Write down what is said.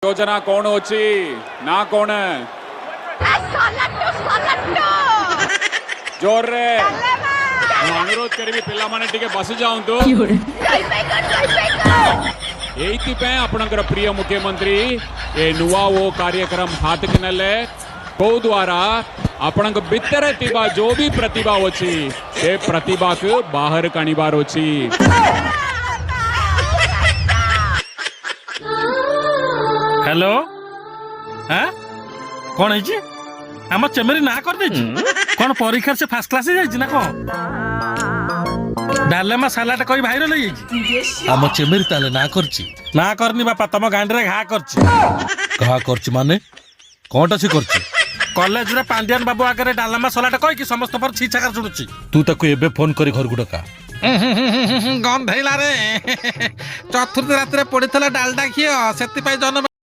योजना कौन होची ना कौन जोर रे अनुरोध करी पिला माने टिके बस जाऊं तो एइथिपे आपणकर प्रिय मुख्यमंत्री ए नुआ वो कार्यक्रम हाथ के नले को द्वारा आपणक भितर थिबा जो भी प्रतिभा होची ए प्रतिभा को बाहर कानिबार होची। हेलो हाँ कौन है आम चेमेरी ना कर दे कौन परीक्षा से फास्ट क्लास जाइए ना कौन डालेमा सालाटा कोई भाइरल हो जाइए आम चेमेरी ताले ना करची ना करनी बापा तुम गांडे घा करची कहा करची माने कोनटा से करची कॉलेज रे पांड्यान बाबू आगे डालेमा सालाटा कह कि समस्त पर छी छाकर छुड़ुची तू ताको एबे फोन करी घर गुडा का गंधैला रे चतुर्थ रात रे पड़ीला डालडा घी से जन्म